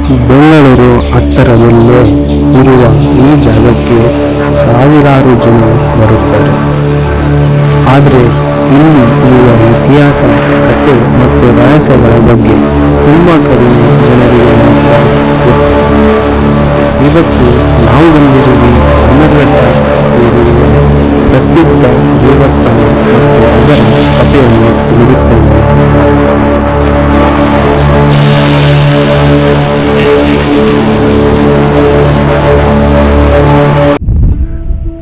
ಬೆಂಗಳೂರು ಹತ್ತಿರದಲ್ಲೇ ಇರುವ ಈ ಜಾಗಕ್ಕೆ ಸಾವಿರಾರು ಜನ ಬರುತ್ತಾರೆ. ಆದರೆ ಇಲ್ಲಿ ಇರುವ ಇತಿಹಾಸ, ಕಥೆ ಮತ್ತು ರಹಸ್ಯಗಳ ಬಗ್ಗೆ ತುಂಬ ಕಡಿಮೆ ಜನರಿಗೆ ಮಾತ್ರ ಗೊತ್ತು. ಇವತ್ತು ನಾವು ಬಂದಿರುವುದು ಬನ್ನರ್ಘಟ್ಟ ಇರುವ ಪ್ರಸಿದ್ಧ ದೇವಸ್ಥಾನ ಮತ್ತು ಅದರ ಕಥೆಯನ್ನು ತಿಳಿದುಕೊಳ್ಳೋಣ.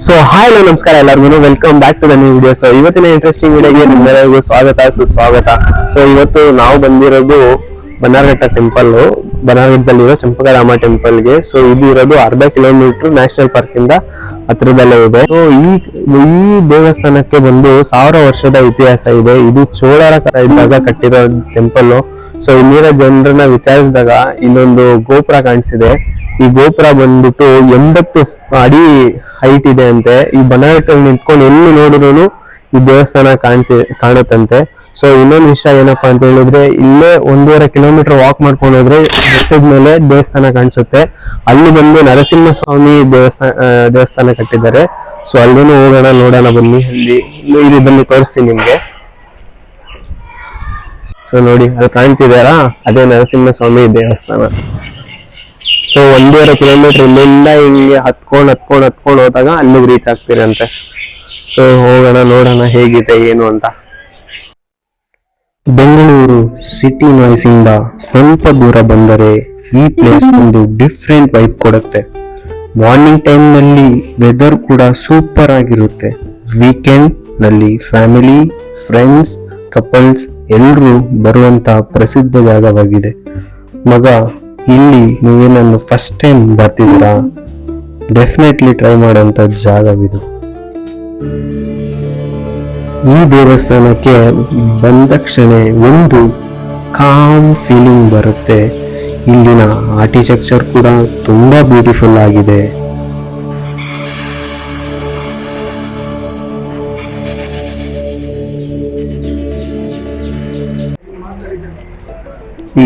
ಸೊ ಹಾಯ್ ನಮಸ್ಕಾರ ಎಲ್ಲರಿಗೂ, welcome back to the new video. So ಇವತ್ತಿನ ಇಂಟ್ರೆಸ್ಟಿಂಗ್ ವಿಡಿಯೋಗೆ ನಿಮ್ಮೆಲ್ಲರಿಗೂ ಸ್ವಾಗತ ಸುಸ್ವಾಗತ. ಸೊ ಇವತ್ತು ನಾವು ಬಂದಿರೋದು ಬನ್ನರ್ಘಟ್ಟ ಟೆಂಪಲ್, ಬನ್ನರ್ಘಟ್ಟದಲ್ಲಿರೋ ಚಂಪಕರಾಮ ಟೆಂಪಲ್ಗೆ. ಸೊ ಇದು ಇರೋದು ಅರ್ಧ ಕಿಲೋಮೀಟರ್ ನ್ಯಾಷನಲ್ ಪಾರ್ಕ್ ಇಂದ ಹತ್ರದಲ್ಲೇ ಇದೆ. ಸೊ ಈ ದೇವಸ್ಥಾನಕ್ಕೆ ಬಂದು 1000 ವರ್ಷದ ಇತಿಹಾಸ ಇದೆ. ಇದು ಚೋಳರ ಕಾಲ ಇದ್ದಾಗ ಕಟ್ಟಿರೋ ಟೆಂಪಲ್. ಸೊ ಇಲ್ಲಿನ ಜನರನ್ನ ವಿಚಾರಿಸಿದಾಗ ಇಲ್ಲೊಂದು ಗೋಪುರ ಕಾಣಿಸಿದೆ. ಈ ಗೋಪುರ ಬಂದ್ಬಿಟ್ಟು 80 ಅಡಿ ಹೈಟ್ ಇದೆ ಅಂತೆ. ಈ ಬನ್ನರ್ಘಟ್ಟದಲ್ಲಿ ನಿಂತ್ಕೊಂಡು ಎಲ್ಲಿ ನೋಡಿದ್ರು ಈ ದೇವಸ್ಥಾನ ಕಾಣುತ್ತಂತೆ. ಸೊ ಇನ್ನೊಂದು ವಿಷಯ ಏನಪ್ಪಾ ಅಂತ ಹೇಳಿದ್ರೆ, ಇಲ್ಲೇ 1.5 ಕಿಲೋಮೀಟರ್ ವಾಕ್ ಮಾಡ್ಕೊಂಡು ಹೋದ್ರೆ ಬೆಟ್ಟದ ಮೇಲೆ ದೇವಸ್ಥಾನ ಕಾಣಿಸುತ್ತೆ. ಅಲ್ಲಿ ಬಂದು ನರಸಿಂಹಸ್ವಾಮಿ ದೇವಸ್ಥಾನ ಕಟ್ಟಿದ್ದಾರೆ. ಸೊ ಅಲ್ಲಿನೂ ಹೋಗೋಣ, ನೋಡೋಣ ಬನ್ನಿ. ಇಲ್ಲಿ ಬನ್ನಿ ತೋರಿಸ್ತೀನಿ ನಿಮ್ಗೆ. ಸೊ ನೋಡಿ, ಅಲ್ಲಿ ಕಾಣ್ತಿದಾರಾ, ಅದೇ ನರಸಿಂಹಸ್ವಾಮಿ ದೇವಸ್ಥಾನ. ಸೊ 1.5 ಕಿಲೋಮೀಟರ್ ಇಲ್ಲಿಂದ ಹಿಂಗೆ ಹತ್ಕೊಂಡು ಹೋದಾಗ ಅಲ್ಲಿಗೆ ರೀಚ್ ಆಗ್ತೀರಂತೆ. ಸೊ ಹೋಗೋಣ, ನೋಡೋಣ ಹೇಗಿದೆ ಏನು ಅಂತ. ಬೆಂಗಳೂರು ಸಿಟಿ ನಾಯ್ಸ್ ಇಂದ ಸ್ವಲ್ಪ ದೂರ ಬಂದರೆ ಈ ಪ್ಲೇಸ್ ಒಂದು ಡಿಫ್ರೆಂಟ್ ವೈಬ್ ಕೊಡುತ್ತೆ. ಮಾರ್ನಿಂಗ್ ಟೈಮ್ ನಲ್ಲಿ ವೆದರ್ ಕೂಡ ಸೂಪರ್ ಆಗಿರುತ್ತೆ. ವೀಕೆಂಡ್ ನಲ್ಲಿ ಫ್ಯಾಮಿಲಿ, ಫ್ರೆಂಡ್ಸ್, ಕಪಲ್ಸ್ ಎಲ್ಲರೂ ಬರುವಂತ ಪ್ರಸಿದ್ಧ ಜಾಗವಾಗಿದೆ. ಮಗ, ಇಲ್ಲಿ ನೀವೇನನ್ನು ಫಸ್ಟ್ ಟೈಮ್ ಬರ್ತಿದ್ದೀರಾ, ಡೆಫಿನೆಟ್ಲಿ ಟ್ರೈ ಮಾಡೋಂಥ ಜಾಗವಿದು. ಈ ದೇವಸ್ಥಾನಕ್ಕೆ ಬಂದ ಕ್ಷಣ ಒಂದು ಕಾಮ್ ಫೀಲಿಂಗ್ ಬರುತ್ತೆ. ಇಲ್ಲಿನ ಆರ್ಕಿಟೆಕ್ಚರ್ ಕೂಡ ತುಂಬಾ ಬ್ಯೂಟಿಫುಲ್ ಆಗಿದೆ.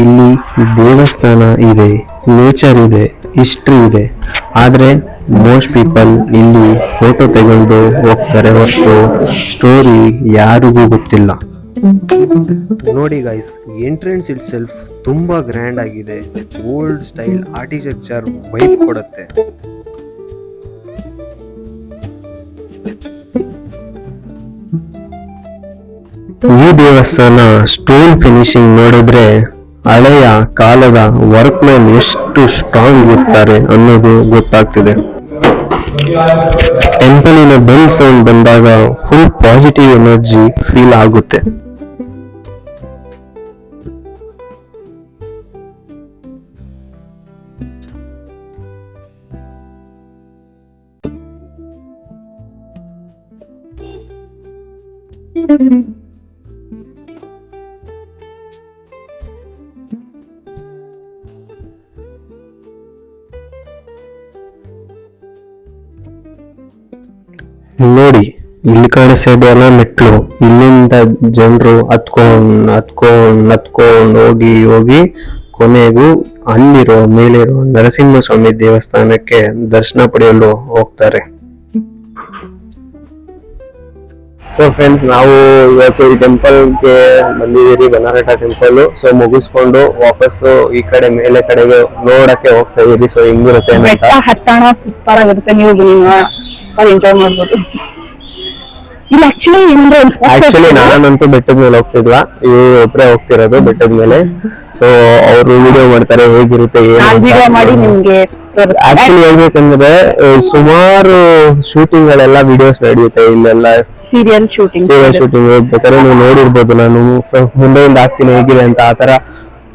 ಇಲ್ಲಿ ದೇವಸ್ಥಾನ ಇದೆ, ನೇಚರ್ ಇದೆ, ಹಿಸ್ಟ್ರಿ ಇದೆ. ಆದ್ರೆ ಮೋಸ್ಟ್ ಪೀಪಲ್ ಇಲ್ಲಿ ಫೋಟೋ ತೆಗೆದು ಹೋಗ್ತಾರೆ ಹೊರತು ಸ್ಟೋರಿ ಯಾರಿಗೂ ಗೊತ್ತಿಲ್ಲ. ನೋಡಿ ಗೈಸ್, ಎಂಟ್ರೆನ್ಸ್ ಇಟ್ ಸೆಲ್ಫ್ ತುಂಬಾ ಗ್ರ್ಯಾಂಡ್ ಆಗಿದೆ. ಓಲ್ಡ್ ಸ್ಟೈಲ್ ಆರ್ಕಿಟೆಕ್ಚರ್ ವೈಬ್ ಕೊಡುತ್ತೆ. ಈ ದೇವಸ್ಥಾನ ಸ್ಟೋನ್ ಫಿನಿಶಿಂಗ್ ನೋಡಿದ್ರೆ ಹಳೆಯ ಕಾಲದ ವರ್ಕ್ ಮ್ಯಾನ್ ಎಷ್ಟು ಸ್ಟ್ರಾಂಗ್ ಇರ್ತಾರೆ ಅನ್ನೋದು ಗೊತ್ತಾಗ್ತಿದೆ. ಟೆಂಪಲಿನ ಬೆಲ್ ಸೌಂಡ್ ಬಂದಾಗ ಫುಲ್ ಪಾಸಿಟಿವ್ ಎನರ್ಜಿ ಫೀಲ್ ಆಗುತ್ತೆ. ನೋಡಿ, ಇಲ್ಲಿ ಕಾಣಿಸ್ತಾ ಎಲ್ಲ ಮೆಟ್ಲು. ಇಲ್ಲಿಂದ ಜನರು ಹತ್ಕೊಂಡ್ ಹೋಗಿ ಕೊನೆಗೂ ಅಲ್ಲಿರೋ ಮೇಲಿರೋ ನರಸಿಂಹಸ್ವಾಮಿ ದೇವಸ್ಥಾನಕ್ಕೆ ದರ್ಶನ ಪಡೆಯಲು ಹೋಗ್ತಾರೆ. ಸೊ ಫ್ರೆಂಡ್ಸ್, ನಾವು ಇವತ್ತು ಈ ಟೆಂಪಲ್ಗೆ ಬಂದಿದ್ದೀರಿ, ಬನ್ನರ್ಘಟ್ಟ ಟೆಂಪಲ್. ಸೊ ಮುಗಿಸ್ಕೊಂಡು ವಾಪಸ್ಸು ಈ ಕಡೆ ಮೇಲೆ ಕಡೆಗೆ ನೋಡಕ್ಕೆ ಹೋಗ್ತಾ ಇದೀರಿ. ಸೊ ಹಿಂಗಿರುತ್ತೆ ಬೆಟ್ಟ ಹತ್ತಣ ಸೂಪರ್ ಆಗಿರುತ್ತೆ, ನೀವು ಎಂಜಾಯ್ ಮಾಡ್ಬೋದು. ಇಲ್ಲಿ ಆಕ್ಚುಲಿ ನಾನಂತೂ ಬೆಟ್ಟದ ಮೇಲೆ ಹೋಗ್ತಿದ್ವಾ, ಇವ್ರು ಒಬ್ಬರೇ ಹೋಗ್ತಿರೋದು ಬೆಟ್ಟದ ಮೇಲೆ. ಸೊ ಅವರು ವಿಡಿಯೋ ಮಾಡ್ತಾರೆ ಹೇಗಿರುತ್ತೆ ಮಾಡಿ ನಿಮ್ಗೆ. ಆಕ್ಚುಲಿ ಹೇಳ್ಬೇಕಂದ್ರೆ ಸುಮಾರು ಶೂಟಿಂಗ್ ಗಳೆಲ್ಲ ವಿಡಿಯೋಸ್ ನಡೆಯುತ್ತೆ ಇಲ್ಲೆಲ್ಲ. ಸೀರಿಯಲ್ ಶೂಟಿಂಗ್ ಬೇಕಾದ್ರೆ ನೀವು ನೋಡಿರ್ಬೋದು, ನಾನು ಮುಂದೆಯಿಂದ ಹಾಕ್ತೀನಿ ಹೇಗಿದೆ ಅಂತ. ಆತರ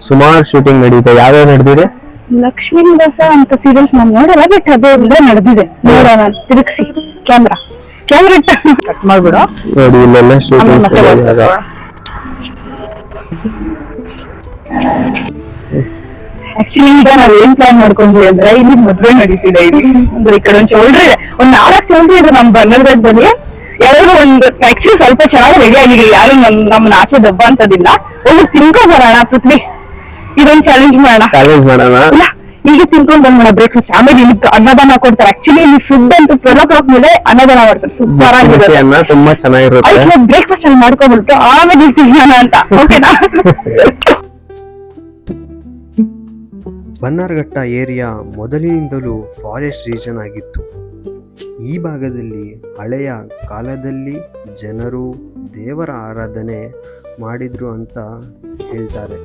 ಸುಮಾರು ಶೂಟಿಂಗ್ ನಡೆಯುತ್ತೆ. ಯಾವ್ಯಾವ ನಡೆದಿದೆ? ಲಕ್ಷ್ಮೀ ನಿವಾಸ ಅಂತ ಸೀರಿಯಲ್ಸ್ ನಾನು ನೋಡಲ್ಲ, ಬಟ್ ಅದೇ ನಡೆದಿದೆ. ನೋಡೋಣ, ತಿರುಗಿಸಿ ಕ್ಯಾಮ್ರಾ ಕಟ್ ಮಾಡ್ಬಿಡು. ನೋಡಿ, ಇಲ್ಲೆಲ್ಲ ಶೂಟಿಂಗ್ ಆಕ್ಚುಲಿ ಈಗ ನಾವ್ ಏನ್ ಪ್ಲಾನ್ ಮಾಡ್ಕೊಂಡ್ವಿ ಅಂದ್ರೆ, ಇಲ್ಲಿ ಮದ್ವೆ ನಡೀತಿದೆ. ಇಲ್ಲಿ ಅಂದ್ರೆ ಈ ಕಡೆ ಒಂದ್ ಚೌಲ್ಟ್ರಿ ಇದೆ, ಒಂದ್ 4 ಚೌಲ್ಟ್ರಿ ಇದೆ ನಮ್ ಬನ್ನರ್ಘಟ್ಟದಲ್ಲಿ. ಯಾರು ಒಂದು ಆಕ್ಚುಲಿ ಸ್ವಲ್ಪ ಚೆನ್ನಾಗಿ ರೆಡಿ ಆಗಿಲ್ಲ, ಯಾರು ನಮ್ಮನ್ನ ಆಚೆ ದಬ್ಬ ಅಂತದಿಲ್ಲ. ಹೋಗಿ ತಿನ್ಕೊ ಬರೋಣ ಪೃಥ್ವಿ, ಇದೊಂದು ಚಾಲೆಂಜ್ ಮಾಡೋಣ. ಇಲ್ಲಿಗೆ ತಿನ್ಕೊಂಡ್ ಬಂದ್ಮೇಲೆ ಬ್ರೇಕ್ಫಾಸ್ಟ್, ಆಮೇಲೆ ಇಲ್ಲಿ ಅನ್ನದಾನ ಕೊಡ್ತಾರೆ. ಆಕ್ಚುಲಿ ಇಲ್ಲಿ ಫುಡ್ ಅಂತೂ 12 ಮೇಲೆ ಅನ್ನದಾನ ಮಾಡ್ತಾರೆ, ಸೂಪರ್ ಆಗಿರುತ್ತೆ. ಅನ್ನ ತುಂಬಾ ಚೆನ್ನಾಗಿರುತ್ತೆ. ಬ್ರೇಕ್ಫಾಸ್ಟ್ ಅಲ್ಲಿ ಮಾಡ್ಕೊಂಡ್ಬಿಟ್ಟು ಆಮೇಲೆ ಇಲ್ಲಿ ತಿನ್ನೋಣ ಅಂತ. ಓಕೆನಾ? ಬನ್ನಾರ್ಘಟ್ಟ ಏರಿಯಾ ಮೊದಲಿನಿಂದಲೂ ಫಾರೆಸ್ಟ್ ರೀಜನ್ ಆಗಿತ್ತು. ಈ ಭಾಗದಲ್ಲಿ ಹಳೆಯ ಕಾಲದಲ್ಲಿ ಜನರು ದೇವರ ಆರಾಧನೆ ಮಾಡಿದ್ರು ಅಂತ ಹೇಳ್ತಾರೆ.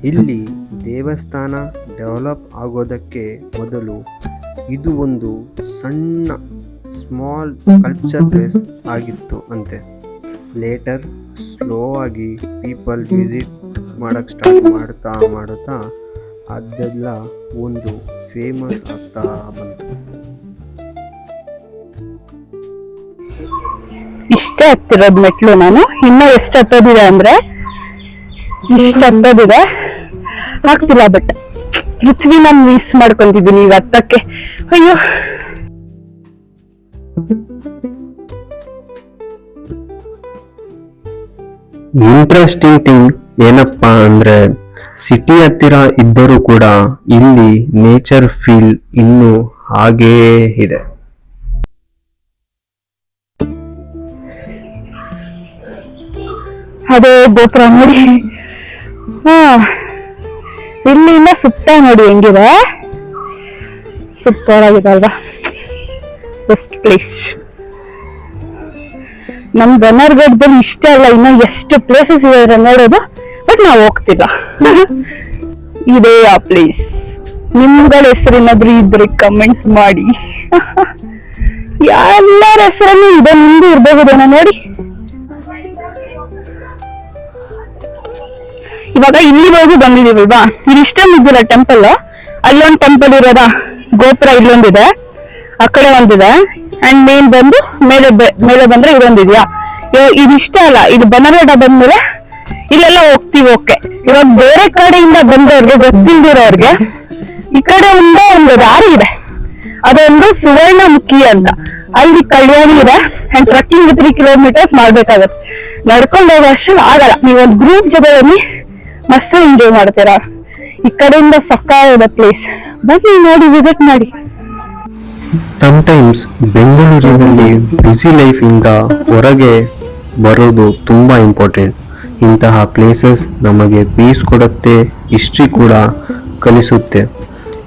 ಇಲ್ಲಿ ದೇವಸ್ಥಾನ ಡೆವಲಪ್ ಆಗೋದಕ್ಕೆ ಮೊದಲು ಇದು ಒಂದು ಸಣ್ಣ ಸ್ಮಾಲ್ ಸ್ಕಲ್ಪ್ಚರ್ ಪ್ಲೇಸ್ ಆಗಿತ್ತು ಅಂತೆ. ಲೇಟರ್ ಸ್ಲೋ ಆಗಿ ಪೀಪಲ್ ವಿಸಿಟ್ ಮಾಡಕ್ಕೆ ಸ್ಟಾರ್ಟ್ ಮಾಡ್ತಾ ಅದೆಲ್ಲ ಒಂದು ಫೇಮಸ್ ಆಗ್ತಾ ಬಂತು. ಇಷ್ಟೇ ಹತ್ತಿರೋದು ಮೆಟ್ಲು. ನಾನು ಇನ್ನೂ ಎಷ್ಟು ಹತ್ತೋದಿದೆ ಅಂದ್ರೆ ಇಷ್ಟು ಹತ್ತೋದಿದೆ, ಆಗ್ತಿಲ್ಲ. ಬಟ್ ಪೃಥ್ವಿನ ಮಿಸ್ ಮಾಡ್ಕೊಂತಿದ್ದೀನಿ ಈಗ ಹತ್ತಕ್ಕೆ. ಅಯ್ಯೋ, ಇಂಟ್ರೆಸ್ಟಿಂಗ್ ಥಿಂಗ್ ಏನಪ್ಪಾ ಅಂದ್ರೆ ಸಿಟಿ ಹತ್ತಿರ ಇದ್ದರೂ ಕೂಡ ಇಲ್ಲಿ ನೇಚರ್ ಫೀಲ್ ಇನ್ನೂ ಹಾಗೇ ಇದೆ. ಅದೇ ಗೋಪುರ ನೋಡಿ. ಇಲ್ಲಿಂದ ಸುತ್ತ ನೋಡಿ ಹೆಂಗಿದೆ, ಸೂಪರ್ ಆಗಿದೆ ಅಲ್ವಾ? Best place. ನಮ್ ಬನ್ನರ್ಘಟ್ಟದಲ್ಲಿ ಇಷ್ಟೇ ಅಲ್ಲ, ಇನ್ನು ಎಷ್ಟು ಪ್ಲೇಸಸ್ ಇದೆ ನೋಡೋದು, ಬಟ್ ನಾವು ಹೋಗ್ತಿಲ್ಲ. ಇದೇ ಆ ಪ್ಲೇಸ್. ನಿಮ್ಗಳ ಹೆಸರೇನಾದ್ರೂ ಇದ್ರೆ ಕಮೆಂಟ್ ಮಾಡಿ. ಎಲ್ಲರ ಹೆಸರಲ್ಲೂ ಇದೆ, ಮುಂದೆ ಇರ್ಬಹುದೇನೋ ನೋಡಿ. ಇವಾಗ ಇಲ್ಲಿವರೆಗೂ ಬಂದಿದೀವಲ್ವಾ, ಇಷ್ಟೊಂದು ಇದ್ದಿಲ್ಲ ಟೆಂಪಲ್. ಅಲ್ಲೊಂದು ಟೆಂಪಲ್ ಇರೋದಾ, ಗೋಪುರ ಇಲ್ಲೊಂದಿದೆ, ಆ ಕಡೆ ಒಂದಿದೆ, ಅಂಡ್ ಮೇನ್ ಬಂದು ಮೇಲೆ ಬಂದ್ರೆ ಇದೊಂದಿದ್ಯಾ. ಇದಿಷ್ಟ ಅಲ್ಲ, ಇದು ಬನ್ನರ್ಘಟ್ಟ ಬಂದ್ಮೇಲೆ ಇಲ್ಲೆಲ್ಲ ಹೋಗ್ತೀವಿ. ಓಕೆ, ಇವಾಗ ಬೇರೆ ಕಡೆಯಿಂದ ಬಂದವ್ರಿಗೆ, ಗೊತ್ತಿಲ್ದಿರೋರ್ಗೆ ಈ ಕಡೆ ಒಂದು ದಾರಿ ಇದೆ, ಅದೊಂದು ಸುವರ್ಣಮುಖಿ ಅಂತ. ಅಲ್ಲಿ ಕಲ್ಯಾಣಿ ಇದೆ, ಅಂಡ್ ಟ್ರಕ್ಕಿಂಗ್ 3 ಕಿಲೋಮೀಟರ್ಸ್ ಮಾಡ್ಬೇಕಾಗತ್ತೆ. ನಡ್ಕೊಂಡು ಹೋಗೋ ಅಷ್ಟು ಆಗಲ್ಲ. ನೀವೊಂದು ಗ್ರೂಪ್ ಜೊತೆ ಬನ್ನಿ, ಮಸ್ತ್ ಎಂಜಾಯ್ ಮಾಡ್ತೀರಾ. ಈ ಕಡೆಯಿಂದ ಸಕ್ಕತ್ತಾದ ಪ್ಲೇಸ್, ಬನ್ನಿ ನೋಡಿ, ವಿಸಿಟ್ ಮಾಡಿ. ಸಮಟೈಮ್ಸ್ ಬೆಂಗಳೂರಿನಲ್ಲಿ ಬ್ಯುಸಿ ಲೈಫ್ ಇಂದ ಹೊರಗೆ ಬರೋದು ತುಂಬಾ ಇಂಪಾರ್ಟೆಂಟ್. ಇಂತಹ ಪ್ಲೇಸಸ್ ನಮಗೆ ಪೀಸ್ ಕೊಡುತ್ತೆ, ಹಿಸ್ಟ್ರಿ ಕೂಡ ಕಲಿಸುತ್ತೆ,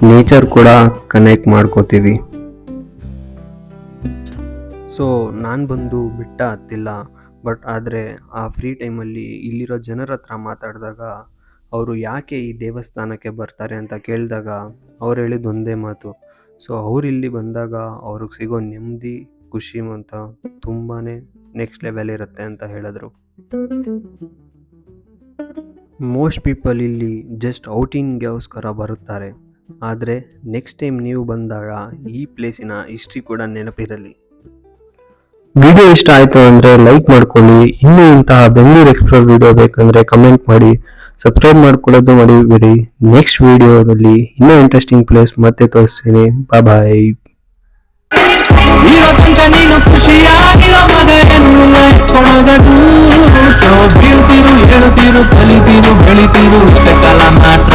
ನೇಚರ್ ಕೂಡ ಕನೆಕ್ಟ್ ಮಾಡ್ಕೋತೀವಿ. ಸೊ ನಾನು ಬಂದು ಬೆಟ್ಟ ಹತ್ತಿಲ್ಲ, ಬಟ್ ಆದರೆ ಆ ಫ್ರೀ ಟೈಮಲ್ಲಿ ಇಲ್ಲಿರೋ ಜನರ ಹತ್ರ ಮಾತಾಡಿದಾಗ ಅವರು ಯಾಕೆ ಈ ದೇವಸ್ಥಾನಕ್ಕೆ ಬರ್ತಾರೆ ಅಂತ ಕೇಳಿದಾಗ ಅವ್ರು ಹೇಳಿದ ಒಂದೇ ಮಾತು. ಸೊ ಅವ್ರು ಇಲ್ಲಿ ಬಂದಾಗ ಅವ್ರಿಗೆ ಸಿಗೋ ನೆಮ್ಮದಿ, ಖುಷಿ ಅಂತ ತುಂಬಾ ನೆಕ್ಸ್ಟ್ ಲೆವೆಲ್ ಇರುತ್ತೆ ಅಂತ ಹೇಳಿದ್ರು. ಮೋಸ್ಟ್ ಪೀಪಲ್ ಇಲ್ಲಿ ಜಸ್ಟ್ ಔಟಿಂಗ್ಗೋಸ್ಕರ ಬರುತ್ತಾರೆ, ಆದರೆ ನೆಕ್ಸ್ಟ್ ಟೈಮ್ ನೀವು ಬಂದಾಗ ಈ ಪ್ಲೇಸಿನ ಹಿಸ್ಟ್ರಿ ಕೂಡ ನೆನಪಿರಲಿ. ವಿಡಿಯೋ ಇಷ್ಟ ಆಯ್ತು ಅಂದ್ರೆ ಲೈಕ್ ಮಾಡ್ಕೊಳ್ಳಿ. ಇನ್ನೂ ಇಂತಹ ಬೆಂಗಳೂರು ಎಕ್ಸ್ಪ್ಲೋರ್ ವಿಡಿಯೋ ಬೇಕಂದ್ರೆ ಕಮೆಂಟ್ ಮಾಡಿ, ಸಬ್ಸ್ಕ್ರೈಬ್ ಮಾಡ್ಕೊಳ್ಳೋದು ಮರಿಬೇಡಿ. ನೆಕ್ಸ್ಟ್ ವಿಡಿಯೋದಲ್ಲಿ ಇನ್ನೂ ಇಂಟ್ರೆಸ್ಟಿಂಗ್ ಪ್ಲೇಸ್ ಮತ್ತೆ ತೋರಿಸ್ತೀನಿ. ಬಾಯ್. ನೀನು ಖುಷಿಯಾಗಿರೋ ಮಗನನ್ನು ಕೊಡೋದಕ್ಕೂ ಸೊ ಬೀಳ್ತಿರು, ಹೇಳ್ತಿರು, ಕಲಿತಿರು, ಬೆಳಿತಿರು, ಕಾಲ ಮಾತ್ರ